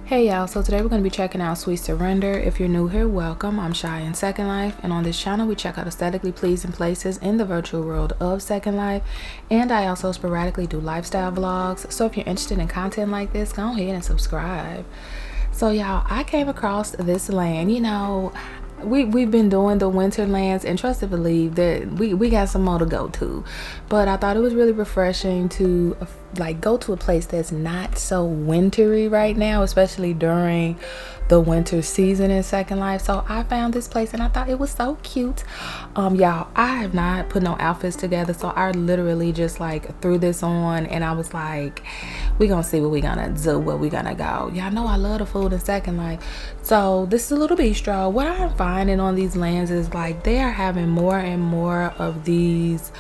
Hey y'all, so today we're going to be checking out Sweet Surrender. If you're new here, welcome. I'm Shy in Second Life, and on this channel we check out aesthetically pleasing places in the virtual world of Second Life, and I also sporadically do lifestyle vlogs. So if you're interested in content like this, go ahead and subscribe. So y'all, I came across this land. We've been doing the winter lands, and trust and believe that we got some more to go to, but I thought it was really refreshing to go to a place that's not so wintry right now, especially during the winter season in Second Life. So I found this place and I thought it was so cute. Y'all, I have not put no outfits together, so I literally just threw this on and I was like, we gonna see what we gonna do, where we gonna go. Y'all know I love the food in Second Life. So this is a little bistro. What I'm finding on these lands is they are having more and more of these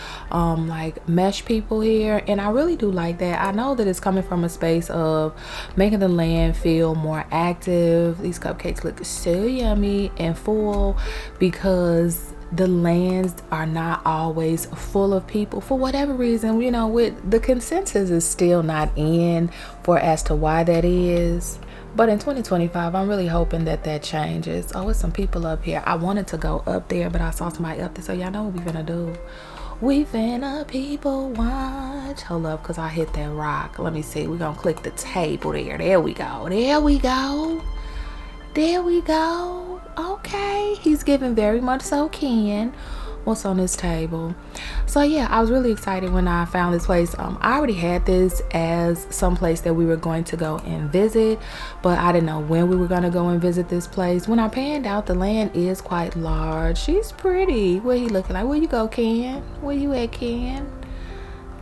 mesh people here, and I really do like that. I know that it's coming from a space of making the land feel more active. These cupcakes look so yummy and full because the lands are not always full of people for whatever reason. With the consensus is still not in for as to why that is. But in 2025, I'm really hoping that changes. Oh, it's some people up here. I wanted to go up there, but I saw somebody up there. So y'all know what we finna do. We finna people watch. Hold up, because I hit that rock. Let me see. We're going to click the table there. There we go. There we go. There we go. Okay. He's giving very much so Ken. What's on this table? So yeah, I was really excited when I found this place. I already had this as some place that we were going to go and visit, but I didn't know when we were going to go and visit this place. When I panned out, the land is quite large. She's pretty. What he looking like? Where you go, Ken? Where you at, Ken?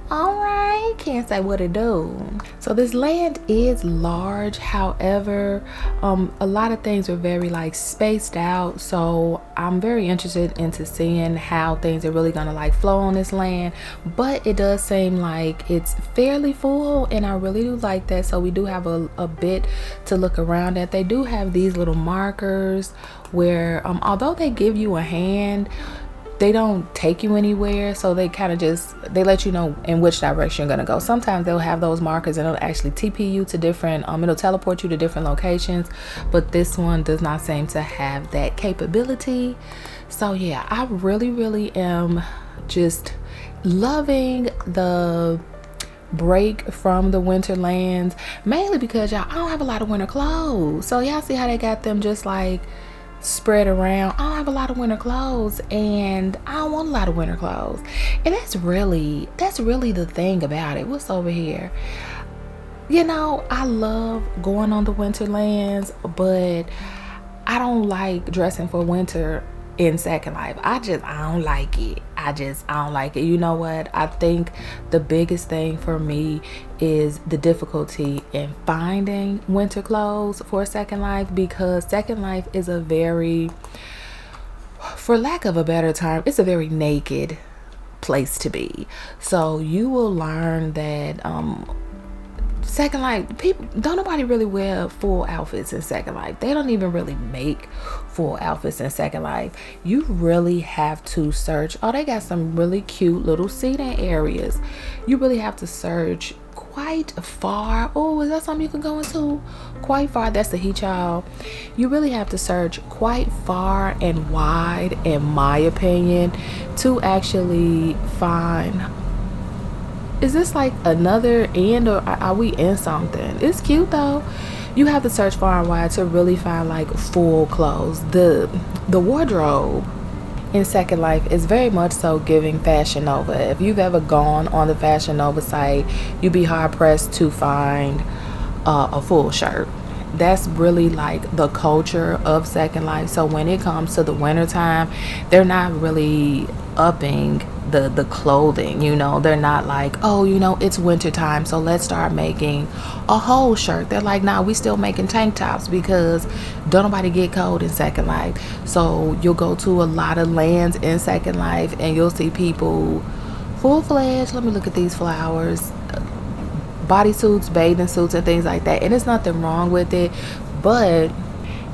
All right, can't say what to do. So this land is large. However, a lot of things are very spaced out. So I'm very interested into seeing how things are really gonna flow on this land. But it does seem like it's fairly full, and I really do like that. So we do have a bit to look around at. They do have these little markers where, although they give you a hand, they don't take you anywhere, so they kind of they let you know in which direction you're gonna go. Sometimes they'll have those markers and it'll actually TP you to different it'll teleport you to different locations, but this one does not seem to have that capability. So yeah, I really am just loving the break from the winter lands, mainly because y'all, I don't have a lot of winter clothes. So y'all see how they got them just spread around. I don't have a lot of winter clothes, and I don't want a lot of winter clothes, and that's really the thing about it. What's over here? I love going on the winterlands, but I don't like dressing for winter in Second Life. I don't like it. I don't like it. You know what? I think the biggest thing for me is the difficulty in finding winter clothes for Second Life, because Second Life is a very, for lack of a better term, it's a very naked place to be. So you will learn that Second Life, people don't nobody really wear full outfits in Second Life. They don't even really make full outfits in Second Life. You really have to search. Oh, they got some really cute little seating areas. You really have to search quite far. Oh, is that something you can go into? Quite far. That's the heat, y'all. You really have to search quite far and wide, in my opinion, to actually find. Is this another end, or are we in something? It's cute though. You have to search far and wide to really find full clothes. The wardrobe in Second Life is very much so giving Fashion Nova. If you've ever gone on the Fashion Nova site, you'd be hard pressed to find a full shirt. That's really the culture of Second Life. So when it comes to the winter time, they're not really upping the clothing. They're not it's winter time, so let's start making a whole shirt. They're nah, we still making tank tops, because don't nobody get cold in Second Life. So you'll go to a lot of lands in Second Life and you'll see people full-fledged. Let me look at these flowers, bodysuits, bathing suits, and things like that, and there's nothing wrong with it. But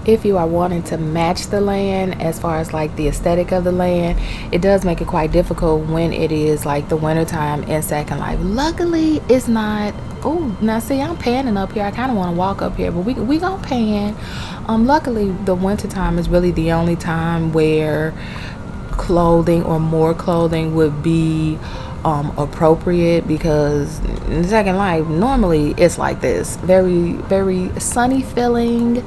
if you are wanting to match the land as far as the aesthetic of the land, it does make it quite difficult when it is the winter time in Second Life. Luckily, it's not Oh, now see, I'm panning up here. I kind of want to walk up here, but we gonna pan. Luckily, the winter time is really the only time where clothing or more clothing would be appropriate, because in Second Life normally it's like this, very very sunny feeling,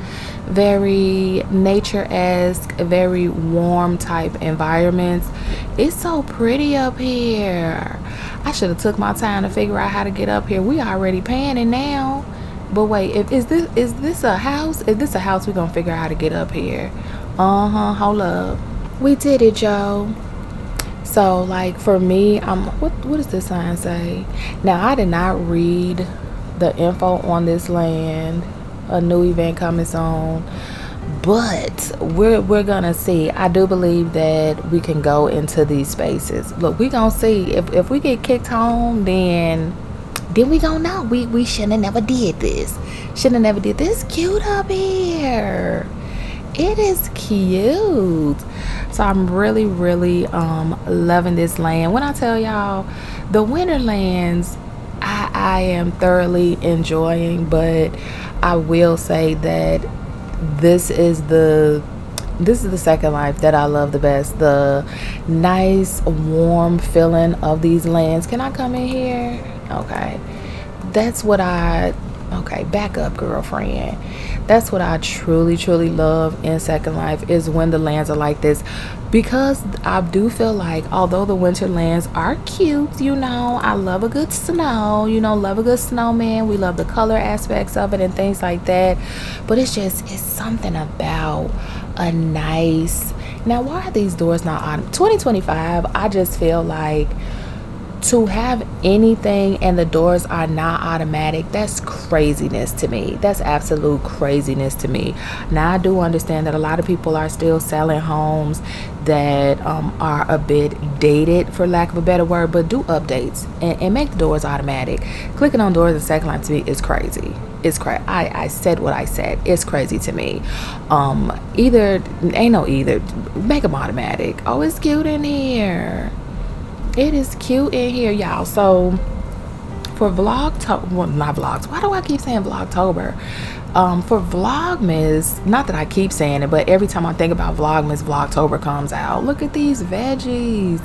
very nature-esque, very warm type environments. It's so pretty up here. I should have took my time to figure out how to get up here. We already panning now. But wait, is this a house? If this a house, we're gonna figure out how to get up here. Hold up. We did it, Joe. So like for me, what does this sign say? Now I did not read the info on this land. A new event coming soon. But we're gonna see. I do believe that we can go into these spaces. Look, we gonna see. If we get kicked home, then we gonna know. We shouldn't have never did this. It's cute up here. It is cute. So I'm really loving this land. When I tell y'all, the Winterlands I am thoroughly enjoying, but I will say that this is the Second Life that I love the best. The nice warm feeling of these lands. Can I come in here? Okay. That's what okay, back up, girlfriend. That's what I truly love in Second Life, is when the lands are like this, because I do feel like although the winter lands are cute, I love a good snow, love a good snowman. We love the color aspects of it and things like that, but it's something about a nice, now why are these doors not on 2025? I just feel like to have anything and the doors are not automatic, that's craziness to me. That's absolute craziness to me. Now I do understand that a lot of people are still selling homes that are a bit dated, for lack of a better word, but do updates and make the doors automatic. Clicking on doors in Second Life to me is crazy. It's crazy. I said what I said. It's crazy to me. Either make them automatic. Oh, it's cute in here. It is cute in here, y'all. So for not vlogs. Why do I keep saying Vlogtober? For Vlogmas, not that I keep saying it, but every time I think about Vlogmas, Vlogtober comes out. Look at these veggies.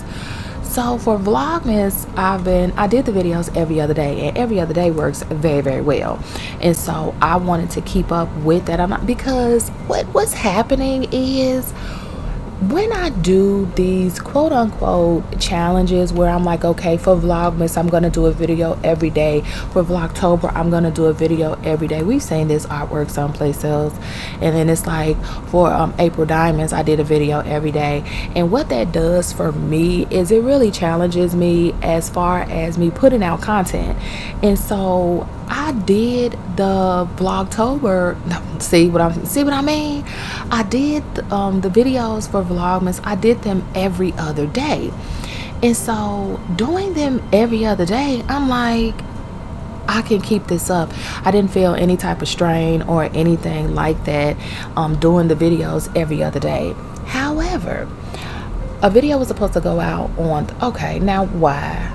So for Vlogmas, I did the videos every other day, and every other day works very, very well. And so I wanted to keep up with that. Because what's happening is, when I do these quote unquote challenges where I'm like, okay, for Vlogmas I'm gonna do a video every day, for Vlogtober I'm gonna do a video every day. We've seen this artwork someplace else. And then it's like for April Diamonds, I did a video every day. And what that does for me is it really challenges me as far as me putting out content. And so I did the Vlogtober. See what I mean? I did the videos for Vlogmas. I did them every other day, and so doing them every other day, I'm like, I can keep this up. I didn't feel any type of strain or anything like that doing the videos every other day. However, a video was supposed to go out on, okay, now why?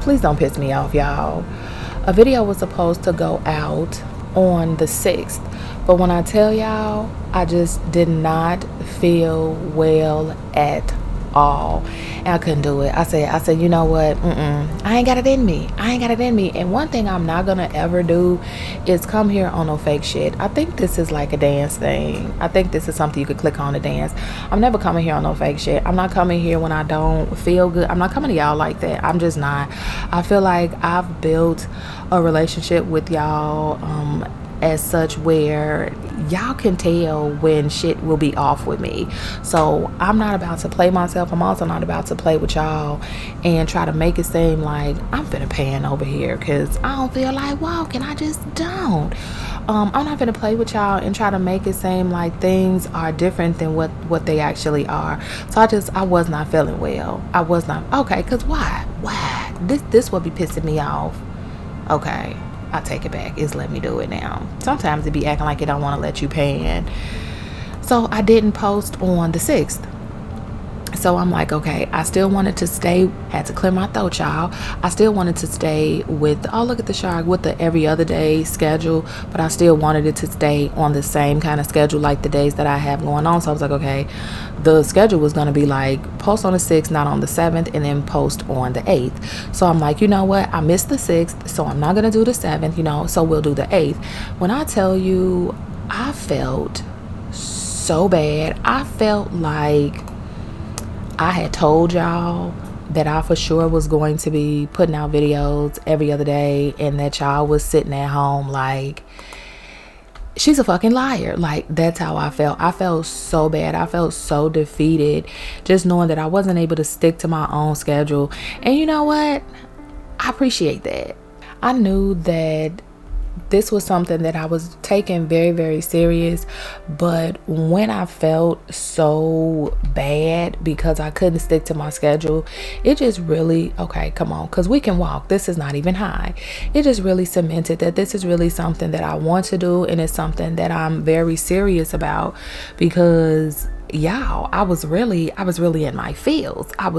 Please don't piss me off, y'all. A video was supposed to go out on the 6th, but when I tell y'all, I just did not feel well at all, and I couldn't do it. I said, you know what, I ain't got it in me. And one thing I'm not gonna ever do is come here on no fake shit. I think this is like a dance thing. I think this is something you could click on to dance. I'm never coming here on no fake shit. I'm not coming here when I don't feel good. I'm not coming to y'all like that. I'm just not. I feel like I've built a relationship with y'all as such where y'all can tell when shit will be off with me. So I'm not about to play myself. I'm also not about to play with y'all and try to make it seem like I'm finna pan over here because I don't feel like walking. I just don't. I'm not gonna play with y'all and try to make it seem like things are different than what they actually are. So I was not feeling well. I was not. Okay, because why this would be pissing me off. Okay, I take it back. It's let me do it now. Sometimes it be acting like it don't want to let you pan. So I didn't post on the 6th. So I'm like, okay, I still wanted to stay, had to clear my throat, y'all. I still wanted to stay with, oh, look at the shark, with the every other day schedule, but I still wanted it to stay on the same kind of schedule like the days that I have going on. So I was like, okay, the schedule was going to be like post on the 6th, not on the 7th, and then post on the 8th. So I'm like, you know what? I missed the 6th, so I'm not going to do the 7th, so we'll do the 8th. When I tell you, I felt so bad. I felt like I had told y'all that I for sure was going to be putting out videos every other day, and that y'all was sitting at home like, she's a fucking liar. Like, that's how I felt. I felt so bad. I felt so defeated just knowing that I wasn't able to stick to my own schedule. And you know what? I appreciate that. I knew that this was something that I was taking very, very serious. But when I felt so bad because I couldn't stick to my schedule, it just really, okay, come on, because we can walk. This is not even high. It just really cemented that this is really something that I want to do. And it's something that I'm very serious about, because y'all, I was really in my feels. I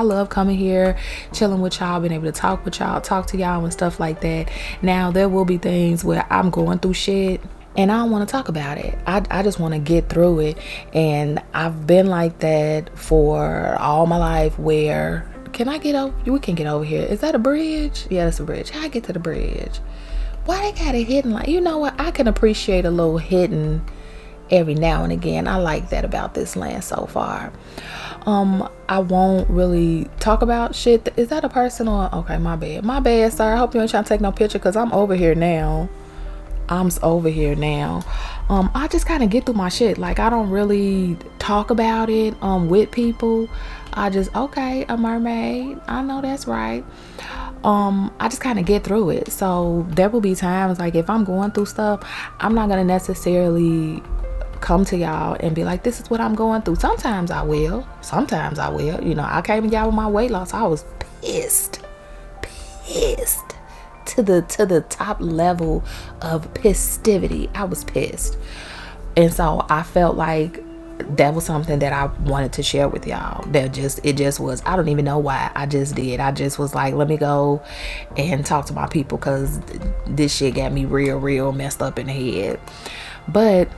love coming here, chilling with y'all, being able to talk with y'all, talk to y'all and stuff like that. Now, there will be things where I'm going through shit and I don't want to talk about it. I just want to get through it. And I've been like that for all my life. Where, can I get over? We can get over here. Is that a bridge? Yeah, that's a bridge. How I get to the bridge? Why they got it hidden? Like, you know what? I can appreciate a little hidden every now and again. I like that about this land so far. I won't really talk about shit. Is that a person or, okay, my bad, sir. I hope you ain't trying to take no picture, because I'm over here now. I just kind of get through my shit. Like, I don't really talk about it with people. I just, okay, a mermaid, I know that's right. I just kind of get through it. So there will be times, like, if I'm going through stuff, I'm not gonna necessarily come to y'all and be like, this is what I'm going through. Sometimes I will. I came to y'all with my weight loss. I was pissed to the top level of pissivity. I was pissed. And so I felt like that was something that I wanted to share with y'all. It just was, I don't even know why. I just did. I just was like, let me go and talk to my people, because this shit got me real messed up in the head. But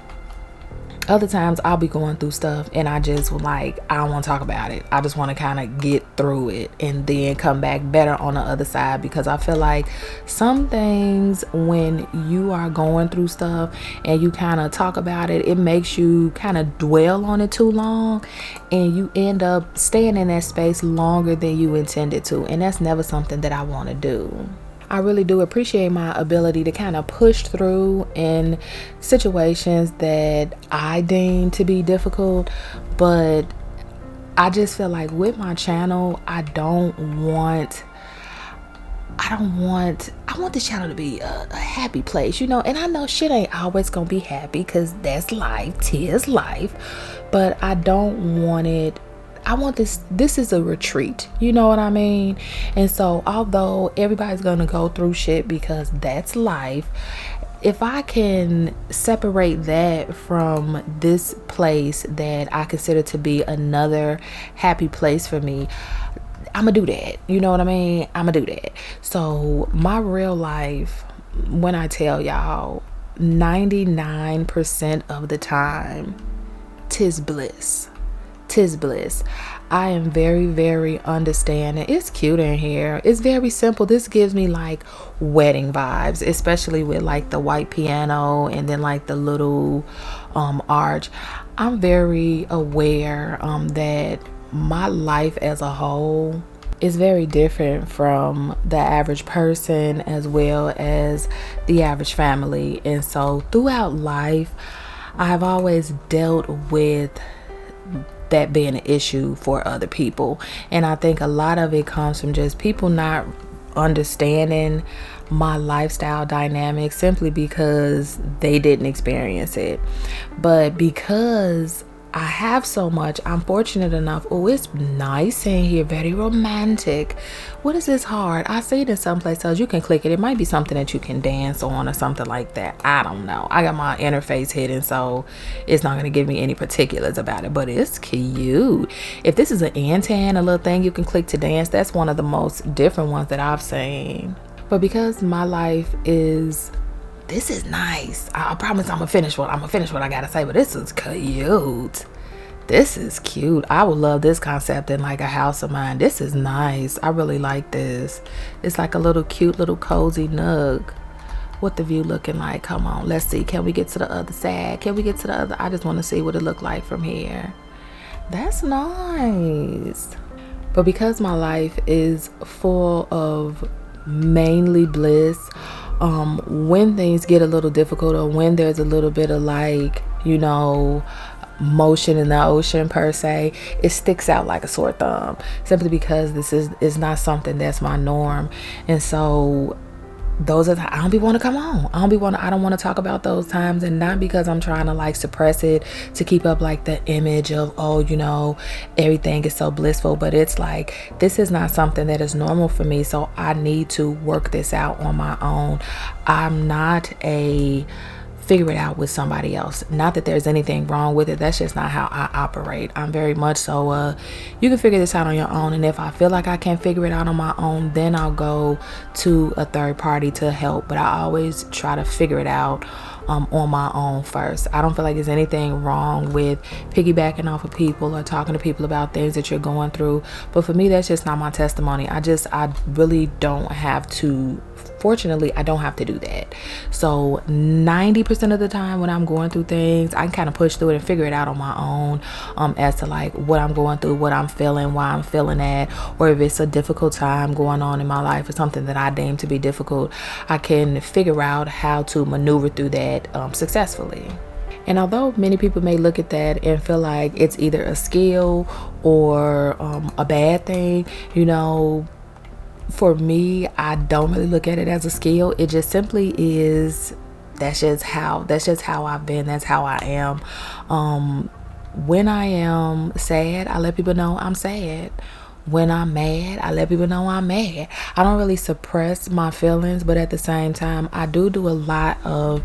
other times I'll be going through stuff and I just like, I don't want to talk about it. I just want to kind of get through it and then come back better on the other side, because I feel like some things, when you are going through stuff and you kind of talk about it, it makes you kind of dwell on it too long, and you end up staying in that space longer than you intended to. And that's never something that I want to do. I really do appreciate my ability to kind of push through in situations that I deem to be difficult. But I just feel like with my channel, I want the channel to be a happy place, and I know shit ain't always gonna be happy, because that's life, 'tis life. But I don't want it. I want this is a retreat, you know what I mean? And so, although everybody's gonna go through shit, because that's life, if I can separate that from this place that I consider to be another happy place for me, I'm gonna do that. You know what I mean? I'm gonna do that. So my real life, when I tell y'all, 99% of the time, 'tis bliss. I am very understanding. It's cute in here. It's very simple. This gives me like wedding vibes, especially with like the white piano and then like the little arch. I'm very aware that my life as a whole is very different from the average person as well as the average family. And so throughout life, I've always dealt with that being an issue for other people. And I think a lot of it comes from just people not understanding my lifestyle dynamics, simply because they didn't experience it. But because I have so much. I'm fortunate enough. Oh, it's nice in here, very romantic. What is this hard? I see it in some places. You can click it. It might be something that you can dance on or something like that. I don't know. I got my interface hidden, so it's not going to give me any particulars about it, but it's cute. If this is an antenna, a little thing you can click to dance, that's one of the most different ones that I've seen. But because my life is, this is nice. I promise I'm gonna finish what I gotta say, but this is cute. This is cute. I would love this concept in like a house of mine. This is nice. I really like this. It's like a little cute little cozy nook. What the view looking like? Come on, let's see. Can we get to the other side? Can we get to the other? I just want to see what it look like from here. That's nice. But because my life is full of mainly bliss, when things get a little difficult, or when there's a little bit of like, you know, motion in the ocean per se, it sticks out like a sore thumb, simply because this is not something that's my norm. And so those are I don't want to come on. I don't want to talk about those times, and not because I'm trying to like suppress it to keep up like the image of, oh, you know, everything is so blissful, but it's like, this is not something that is normal for me, so I need to work this out on my own. I'm not a figure it out with somebody else. Not that there's anything wrong with it. That's just not how I operate. I'm very much so you can figure this out on your own, and if I feel like I can't figure it out on my own, then I'll go to a third party to help. But I always try to figure it out on my own first. I don't feel like there's anything wrong with piggybacking off of people or talking to people about things that you're going through, but for me, that's just not my testimony. I really don't have to. Fortunately, I don't have to do that. So 90% of the time when I'm going through things, I can kind of push through it and figure it out on my own, as to like what I'm going through, what I'm feeling, why I'm feeling that, or if it's a difficult time going on in my life or something that I deem to be difficult, I can figure out how to maneuver through that successfully. And although many people may look at that and feel like it's either a skill or a bad thing, you know, for me, I don't really look at it as a skill. It just simply is. That's just how I've been. That's how I am. When I am sad, I let people know I'm sad. When I'm mad, I let people know I'm mad. I don't really suppress my feelings, but at the same time, I do a lot of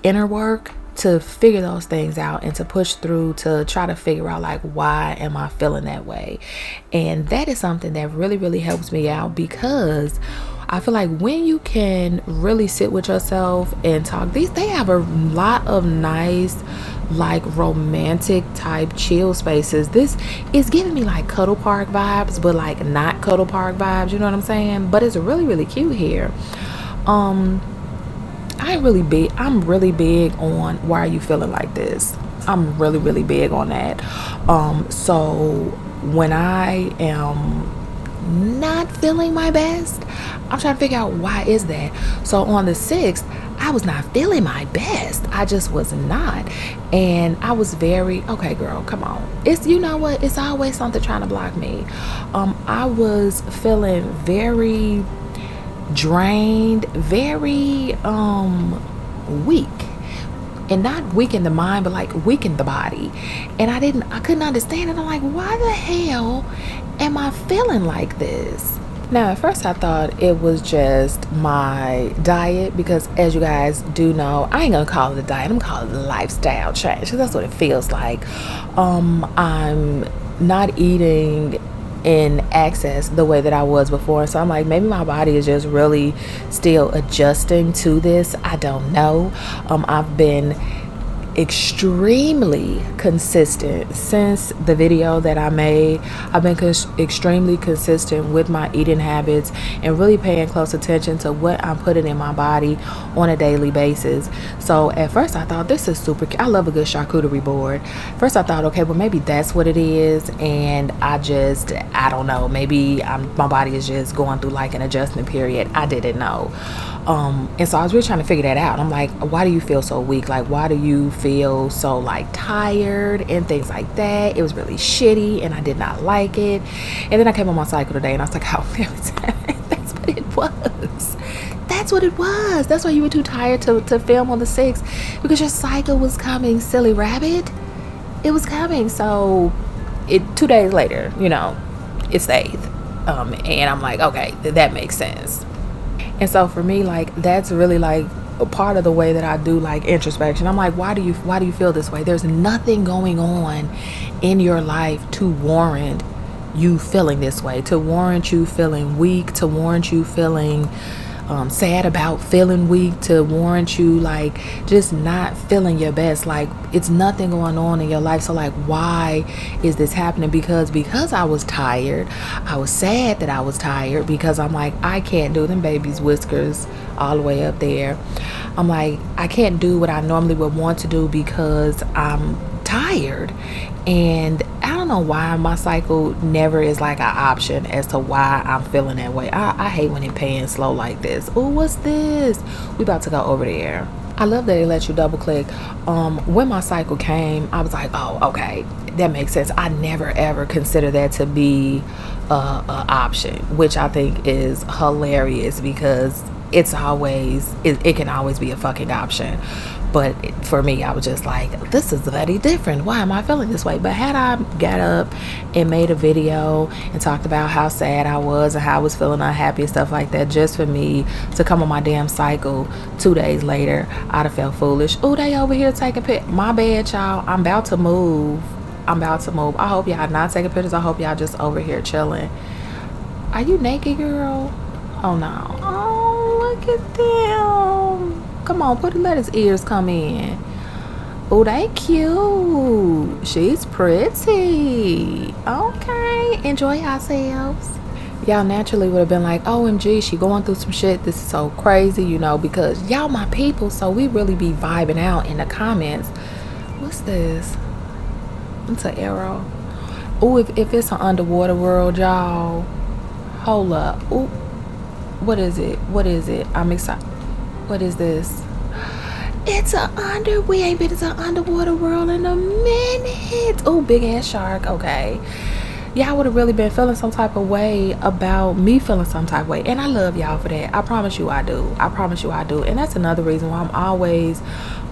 inner work to figure those things out and to push through to try to figure out like, why am I feeling that way? And that is something that really, really helps me out, because I feel like when you can really sit with yourself and talk, they have a lot of nice, like romantic type chill spaces. This is giving me like Cuddle Park vibes, but like not Cuddle Park vibes, you know what I'm saying? But it's really, really cute here. I'm really big on, why are you feeling like this? I'm really, really big on that. So when I am not feeling my best, I'm trying to figure out, why is that? So on the 6th, I was not feeling my best. I just was not. And I was very, okay, girl, come on. It's, you know what? It's always something trying to block me. I was feeling very drained, very weak, and not weak in the mind, but like weak in the body. And I couldn't understand it. I'm like, why the hell am I feeling like this? Now, at first I thought it was just my diet, because as you guys do know, I ain't gonna call it a diet, I'm gonna call it a lifestyle change, because that's what it feels like. I'm not eating in excess the way that I was before, so I'm like, maybe my body is just really still adjusting to this. I don't know. I've been extremely consistent since the video that I made. I've been extremely consistent with my eating habits and really paying close attention to what I'm putting in my body on a daily basis. So at first I thought, this is super cute. I love a good charcuterie board. First I thought, okay, well maybe that's what it is, and I don't know, maybe my body is just going through like an adjustment period. I didn't know. And so I was really trying to figure that out. I'm like, why do you feel so weak? Like, why do you feel so like tired and things like that? It was really shitty and I did not like it. And then I came on my cycle today and I was like, oh, that's what it was. That's what it was. That's why you were too tired to film on the 6th, because your cycle was coming, silly rabbit. It was coming. So 2 days later, it's the 8th. And I'm like, okay, that makes sense. And so for me, like, that's really like a part of the way that I do like introspection. I'm like, why do you feel this way? There's nothing going on in your life to warrant you feeling this way, to warrant you feeling weak, to warrant you feeling sad about feeling weak, to warrant you like just not feeling your best. Like, it's nothing going on in your life. So like, why is this happening? Because I was tired. I was sad that I was tired, because I'm like, I can't do them baby's whiskers all the way up there. I'm like, I can't do what I normally would want to do because I'm tired. And I don't know why my cycle never is like an option as to why I'm feeling that way. I hate when it pans slow like this. Oh, what's this? We about to go over there. I love that it lets you double click. When my cycle came, I was like, oh, okay, that makes sense. I never ever consider that to be a option, which I think is hilarious, because it can always be a fucking option. But for me, I was just like, this is very different. Why am I feeling this way? But had I got up and made a video and talked about how sad I was and how I was feeling unhappy and stuff like that, just for me to come on my damn cycle 2 days later, I'd have felt foolish. Oh, they over here taking pictures. My bad, y'all. I'm about to move. I hope y'all not taking pictures. I hope y'all just over here chilling. Are you naked, girl? Oh, no. Oh, look at them. Come on, let his ears come in. Oh, they cute. She's pretty. Okay, enjoy yourselves. Y'all naturally would have been like, OMG, she going through some shit. This is so crazy, because y'all my people, so we really be vibing out in the comments. What's this? It's an arrow. Oh, if it's an underwater world, y'all. Hold up. Oh, what is it? I'm excited. What is this? It's we ain't been to an underwater world in a minute. Oh, big ass shark. Okay. Y'all would have really been feeling some type of way about me feeling some type of way. And I love y'all for that. I promise you I do. And that's another reason why I'm always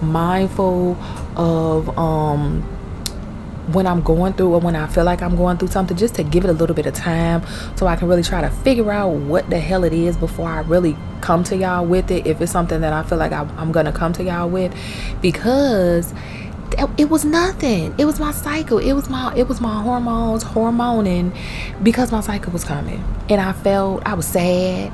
mindful of when I'm going through, or when I feel like I'm going through something, just to give it a little bit of time so I can really try to figure out what the hell it is before I really come to y'all with it, if it's something that I feel like I'm gonna come to y'all with. Because it was nothing. It was my cycle. It was my hormones hormoning, because my cycle was coming, and I was sad.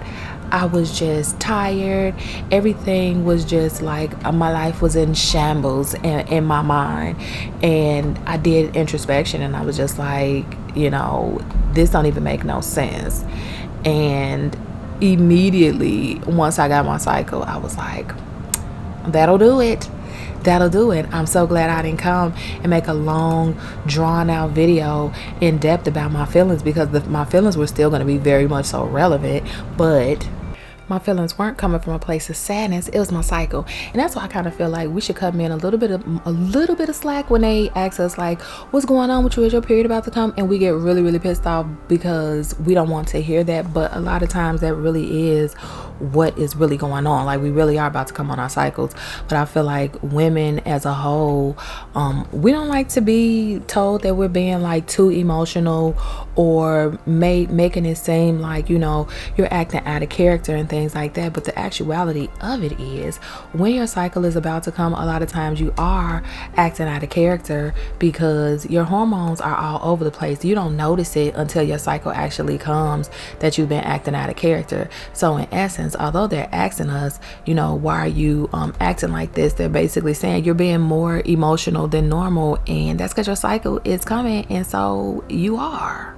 I was just tired. Everything was just like my life was in shambles in my mind. And I did introspection, and I was just like, this don't even make no sense. And immediately, once I got my cycle, I was like, that'll do it. I'm so glad I didn't come and make a long, drawn out video in depth about my feelings, because my feelings were still going to be very much so relevant, but my feelings weren't coming from a place of sadness. It was my cycle. And that's why I kind of feel like we should cut in a little bit of slack when they ask us like, what's going on with you? Is your period about to come? And we get really, really pissed off because we don't want to hear that. But a lot of times that really is what is really going on. Like, we really are about to come on our cycles. But I feel like women as a whole, we don't like to be told that we're being like too emotional, or making it seem like, you're acting out of character and things like that. But the actuality of it is, when your cycle is about to come, a lot of times you are acting out of character, because your hormones are all over the place. You don't notice it until your cycle actually comes that you've been acting out of character. So in essence, although they're asking us, why are you acting like this, they're basically saying you're being more emotional than normal, and that's because your cycle is coming, and so you are.